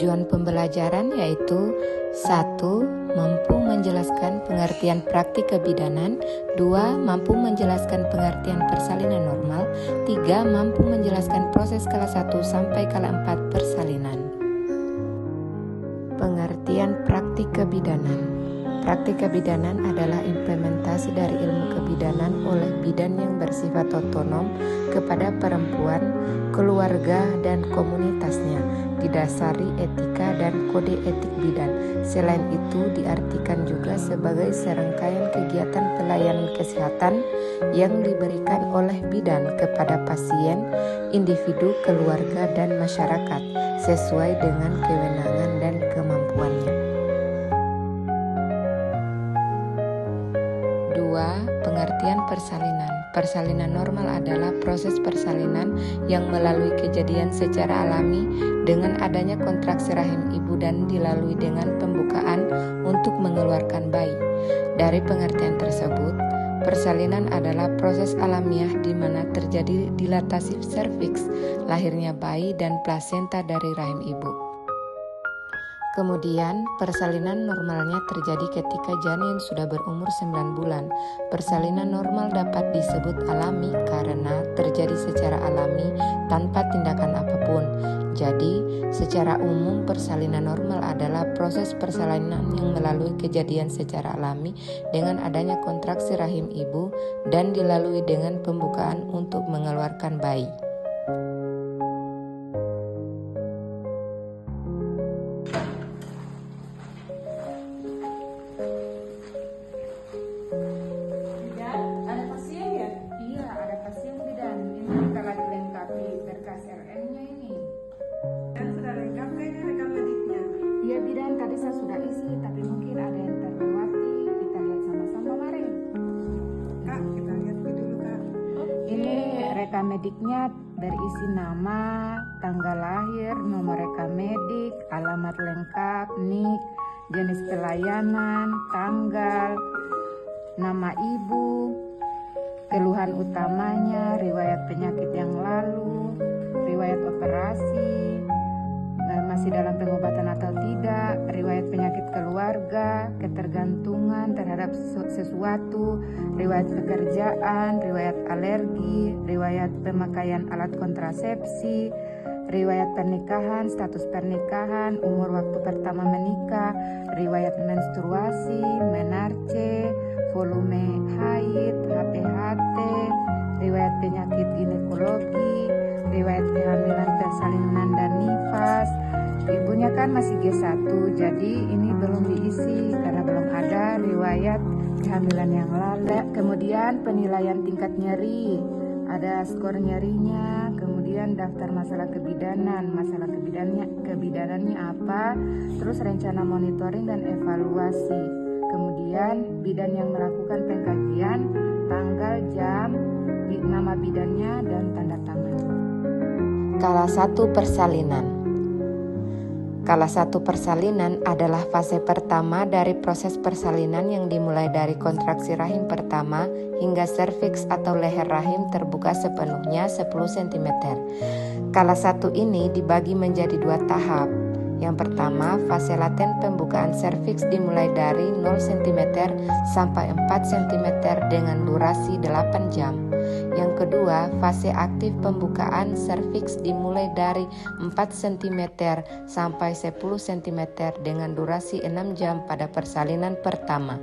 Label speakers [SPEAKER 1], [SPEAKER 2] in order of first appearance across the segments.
[SPEAKER 1] Tujuan pembelajaran yaitu 1. Mampu menjelaskan pengertian praktik kebidanan. 2. Mampu menjelaskan pengertian persalinan normal. 3. Mampu menjelaskan proses skala 1 sampai skala 4 persalinan. Pengertian praktik kebidanan. Praktik kebidanan adalah implementasi dari ilmu kebidanan oleh bidan yang bersifat otonom kepada perempuan, keluarga, dan komunitasnya, didasari etika dan kode etik bidan. Selain itu, diartikan juga sebagai serangkaian kegiatan pelayanan kesehatan yang diberikan oleh bidan kepada pasien, individu, keluarga, dan masyarakat sesuai dengan kewenangan dan kemampuannya. 2. Pengertian persalinan. Persalinan normal adalah proses persalinan yang melalui kejadian secara alami dengan adanya kontraksi rahim ibu dan dilalui dengan pembukaan untuk mengeluarkan bayi. Dari pengertian tersebut, persalinan adalah proses alamiah di mana terjadi dilatasi serviks, lahirnya bayi dan plasenta dari rahim ibu. Kemudian, persalinan normalnya terjadi ketika janin sudah berumur 9 bulan. Persalinan normal dapat disebut alami karena terjadi secara alami tanpa tindakan apapun. Jadi, secara umum persalinan normal adalah proses persalinan yang melalui kejadian secara alami dengan adanya kontraksi rahim ibu dan dilalui dengan pembukaan untuk mengeluarkan bayi.
[SPEAKER 2] Saya sudah isi, tapi mungkin ada yang terlewati. Kita lihat sama-sama, mari.
[SPEAKER 3] Kak, kita lihat dulu, Kak.
[SPEAKER 2] Ini rekam mediknya berisi nama, tanggal lahir, nomor rekam medik, alamat lengkap, NIK, jenis pelayanan, tanggal, nama ibu, keluhan utamanya, riwayat penyakit yang lalu, riwayat operasi, masih dalam pengobatan atau tidak, riwayat penyakit keluarga, ketergantungan terhadap sesuatu, riwayat pekerjaan, riwayat alergi, riwayat pemakaian alat kontrasepsi, riwayat pernikahan, status pernikahan, umur waktu pertama menikah, riwayat menstruasi, menarche, volume haid, HPHT, riwayat penyakit ginekologi, riwayat kehamilan, persalinan, dan nifas. Ibunya kan masih G1, jadi ini belum diisi karena belum ada riwayat kehamilan yang lalu. Kemudian penilaian tingkat nyeri, ada skor nyerinya, kemudian daftar masalah kebidanannya apa, terus rencana monitoring dan evaluasi. Kemudian bidan yang melakukan pengkajian, tanggal, jam, nama bidannya, dan tanda tangan.
[SPEAKER 1] Skala 1 persalinan. Skala 1 persalinan adalah fase pertama dari proses persalinan yang dimulai dari kontraksi rahim pertama hingga serviks atau leher rahim terbuka sepenuhnya 10 cm. Skala 1 ini dibagi menjadi 2 tahap. Yang pertama, fase laten pembukaan serviks dimulai dari 0 cm sampai 4 cm dengan durasi 8 jam. Yang kedua, fase aktif pembukaan serviks dimulai dari 4 cm sampai 10 cm dengan durasi 6 jam pada persalinan pertama.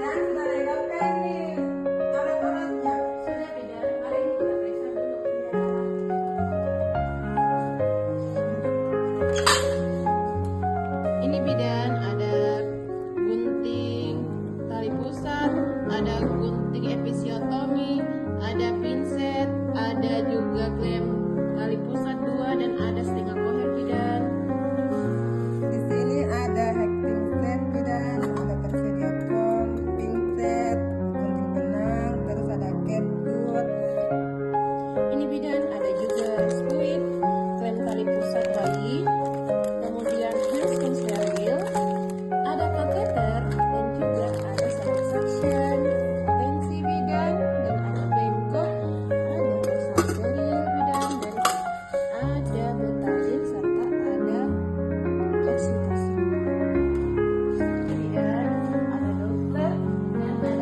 [SPEAKER 3] Dan sudah lengkap kan nih?
[SPEAKER 4] bidan, ada juga spuit, klem tali pusat bayi, kemudian Wilson steril, ada kateter, dan juga ada sabuk suction, tensi bidan, dan ada bengkok, ada massage steril bidan, dan ada betadine serta ada oksitosin. Kemudian ada dokter yang ada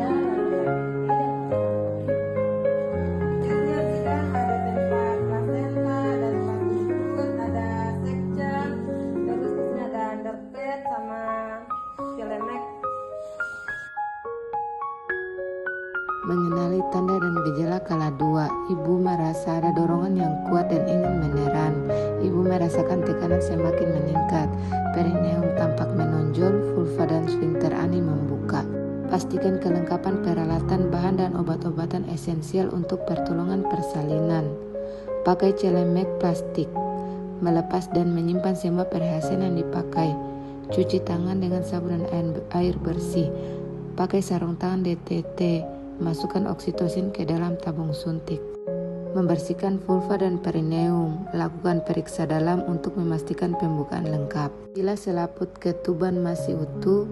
[SPEAKER 3] Bidannya bidan ada tempat plasenta, ada tempat usus, ada sekjang, terus di sini ada underpad sama Cilemek.
[SPEAKER 1] Mengenali tanda dan gejala kala 2, ibu merasa ada dorongan yang kuat dan ingin meneran. Ibu merasakan tekanan semakin meningkat, perineum tampak menonjol, vulva dan sphincter ani membuka. Pastikan kelengkapan peralatan, bahan dan obat-obatan esensial untuk pertolongan persalinan. Pakai celemek plastik, melepas dan menyimpan semua perhiasan yang dipakai. Cuci tangan dengan sabun dan air bersih. Pakai sarung tangan DTT. Masukkan oksitosin ke dalam tabung suntik. Membersihkan vulva dan perineum. Lakukan periksa dalam untuk memastikan pembukaan lengkap. Bila selaput ketuban masih utuh,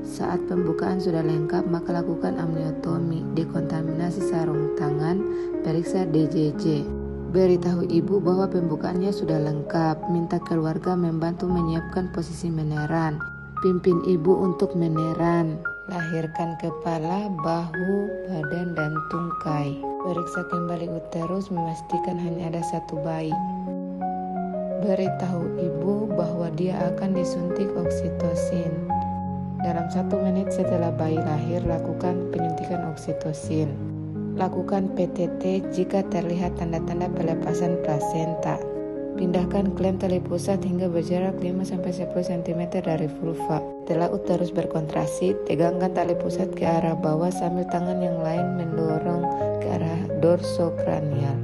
[SPEAKER 1] saat pembukaan sudah lengkap, maka lakukan amniotomi, dekontaminasi sarung tangan, periksa DJJ. Beritahu ibu bahwa pembukaannya sudah lengkap. Minta keluarga membantu menyiapkan posisi meneran. Pimpin ibu untuk meneran. Lahirkan kepala, bahu, badan, dan tungkai. Periksa kembali uterus, memastikan hanya ada satu bayi. Beritahu ibu bahwa dia akan disuntik oksitosin. Dalam 1 menit setelah bayi lahir, lakukan penyuntikan oksitosin. Lakukan PTT jika terlihat tanda-tanda pelepasan plasenta. Pindahkan klem tali pusat hingga berjarak 5-10 cm dari vulva. Setelah uterus berkontraksi, tegangkan tali pusat ke arah bawah sambil tangan yang lain mendorong ke arah dorsokranial.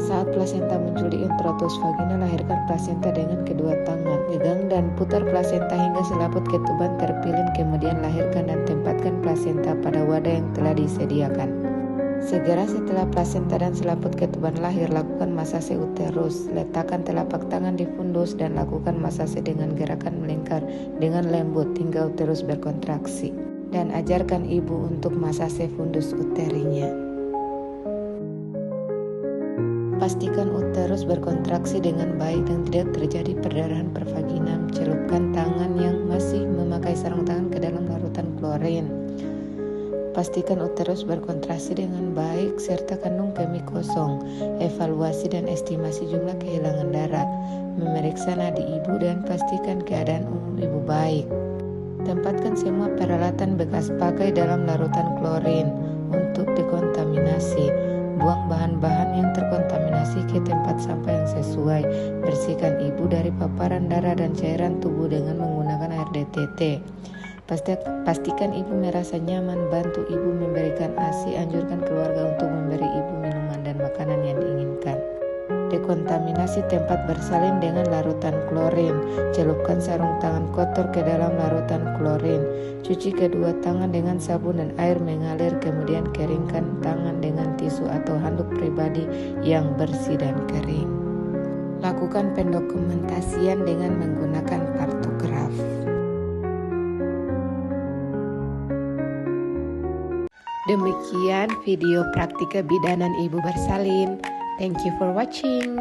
[SPEAKER 1] Saat plasenta muncul di introitus vagina, lahirkan plasenta dengan kedua tangan. Pegang dan putar plasenta hingga selaput ketuban terpilin, kemudian lahirkan dan tempatkan plasenta pada wadah yang telah disediakan. Segera setelah plasenta dan selaput ketuban lahir, lakukan masase uterus. Letakkan telapak tangan di fundus dan lakukan masase dengan gerakan melingkar dengan lembut hingga uterus berkontraksi. Dan ajarkan ibu untuk masase fundus uterinya. Pastikan uterus berkontraksi dengan baik dan tidak terjadi perdarahan per vaginam. Celupkan tangan yang masih memakai sarung tangan ke dalam larutan klorin. Pastikan uterus berkontraksi dengan baik serta kandung kemih kosong. Evaluasi dan estimasi jumlah kehilangan darah. Memeriksa nadi ibu dan pastikan keadaan umum ibu baik. Tempatkan semua peralatan bekas pakai dalam larutan klorin untuk dekontaminasi. Buang bahan-bahan yang terkontaminasi ke tempat sampah yang sesuai. Bersihkan ibu dari paparan darah dan cairan tubuh dengan menggunakan air DTT. Pastikan ibu merasa nyaman, bantu ibu memberikan ASI, anjurkan keluarga untuk memberi ibu minuman dan makanan yang diinginkan. Dekontaminasi tempat bersalin dengan larutan klorin. Celupkan sarung tangan kotor ke dalam larutan klorin. Cuci kedua tangan dengan sabun dan air mengalir, kemudian keringkan tangan dengan tisu atau handuk pribadi yang bersih dan kering. Lakukan pendokumentasian dengan menggunakan kartograf. Demikian video praktika bidanan ibu bersalin. Thank you for watching.